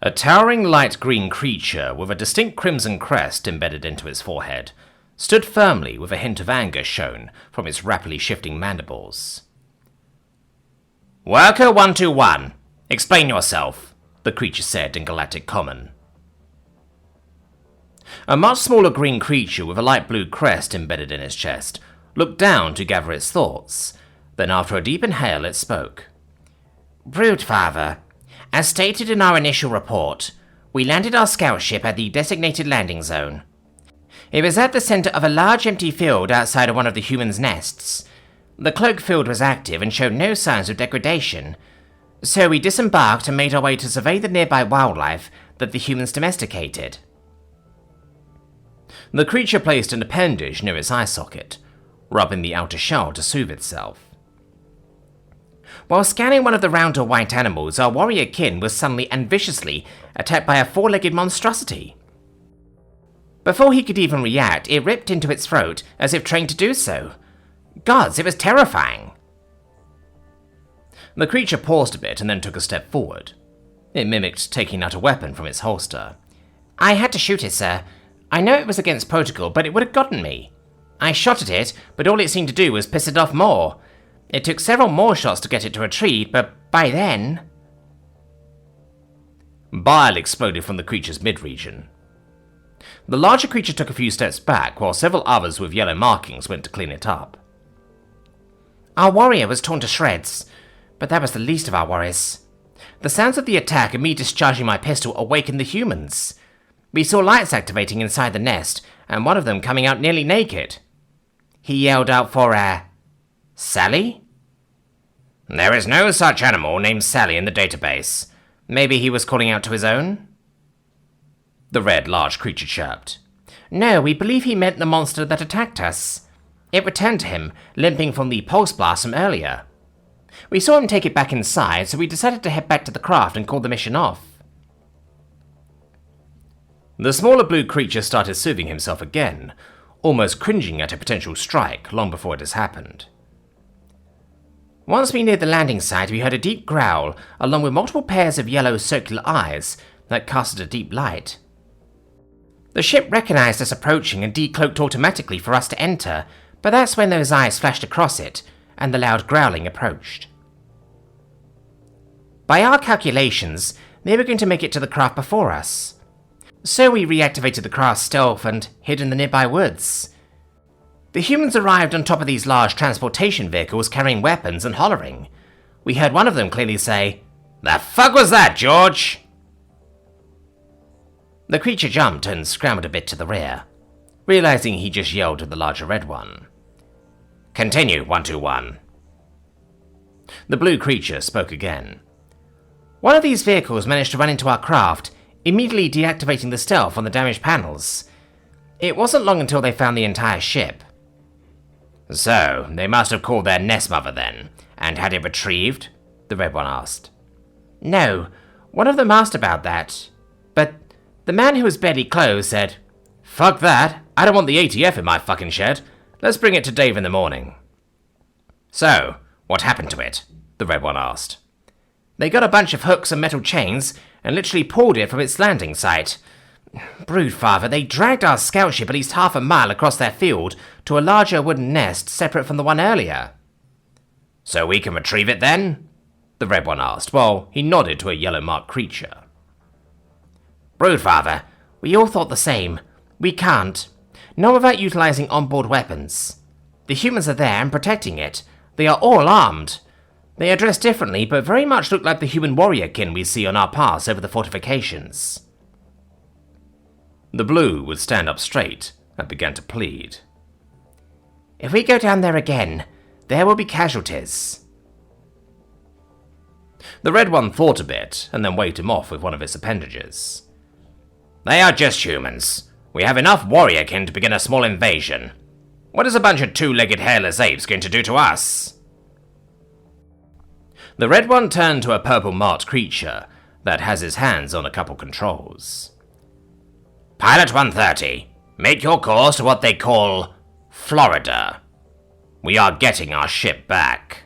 A towering light green creature with a distinct crimson crest embedded into its forehead stood firmly with a hint of anger shown from its rapidly shifting mandibles. "Worker 121, explain yourself," the creature said in Galactic Common. A much smaller green creature with a light blue crest embedded in its chest looked down to gather its thoughts. Then after a deep inhale it spoke. "Broodfather, as stated in our initial report, we landed our scout ship at the designated landing zone. It was at the center of a large empty field outside of one of the humans' nests. The cloak field was active and showed no signs of degradation, so we disembarked and made our way to survey the nearby wildlife that the humans domesticated." The creature placed an appendage near its eye socket, rubbing the outer shell to soothe itself. "While scanning one of the rounder white animals, our warrior kin was suddenly and viciously attacked by a four-legged monstrosity. Before he could even react, it ripped into its throat as if trained to do so. Gods, it was terrifying." The creature paused a bit and then took a step forward. It mimicked taking out a weapon from its holster. "I had to shoot it, sir. I know it was against protocol, but it would have gotten me. I shot at it, but all it seemed to do was piss it off more. It took several more shots to get it to retreat, but by then..." Bile exploded from the creature's mid-region. The larger creature took a few steps back, while several others with yellow markings went to clean it up. "Our warrior was torn to shreds, but that was the least of our worries. The sounds of the attack and me discharging my pistol awakened the humans. We saw lights activating inside the nest, and one of them coming out nearly naked. He yelled out for, Sally?" "There is no such animal named Sally in the database. Maybe he was calling out to his own?" The red, large creature chirped. "No, we believe he meant the monster that attacked us. It returned to him, limping from the pulse blast from earlier. We saw him take it back inside, so we decided to head back to the craft and call the mission off." The smaller blue creature started soothing himself again, almost cringing at a potential strike long before it has happened. "Once we neared the landing site, we heard a deep growl, along with multiple pairs of yellow circular eyes that casted a deep light. The ship recognized us approaching and decloaked automatically for us to enter, but that's when those eyes flashed across it, and the loud growling approached. By our calculations, they were going to make it to the craft before us. So we reactivated the craft's stealth and hid in the nearby woods. The humans arrived on top of these large transportation vehicles carrying weapons and hollering. We heard one of them clearly say, 'The fuck was that, George?' The creature jumped and scrambled a bit to the rear, realizing he just yelled at the larger red one. 'Continue, 121. The blue creature spoke again. "One of these vehicles managed to run into our craft, immediately deactivating the stealth on the damaged panels. It wasn't long until they found the entire ship." "So, they must have called their nest mother then, and had it retrieved?" the red one asked. "No, one of them asked about that, but the man who was barely clothed said, 'Fuck that, I don't want the ATF in my fucking shed. Let's bring it to Dave in the morning.'" "So, what happened to it?" the red one asked. "They got a bunch of hooks and metal chains and literally pulled it from its landing site. Broodfather, they dragged our scout ship at least half a mile across their field to a larger wooden nest separate from the one earlier." "So we can retrieve it then?" the red one asked, while he nodded to a yellow-marked creature. "Broodfather, we all thought the same. We can't. Not without utilizing onboard weapons. The humans are there and protecting it. They are all armed. They are dressed differently, but very much look like the human warrior kin we see on our pass over the fortifications." The blue would stand up straight and began to plead. "If we go down there again, there will be casualties." The red one thought a bit and then waved him off with one of its appendages. "They are just humans. We have enough warrior kin to begin a small invasion. What is a bunch of two-legged hairless apes going to do to us?" The red one turned to a purple-marked creature that has his hands on a couple controls. "Pilot 130, make your course to what they call Florida. We are getting our ship back."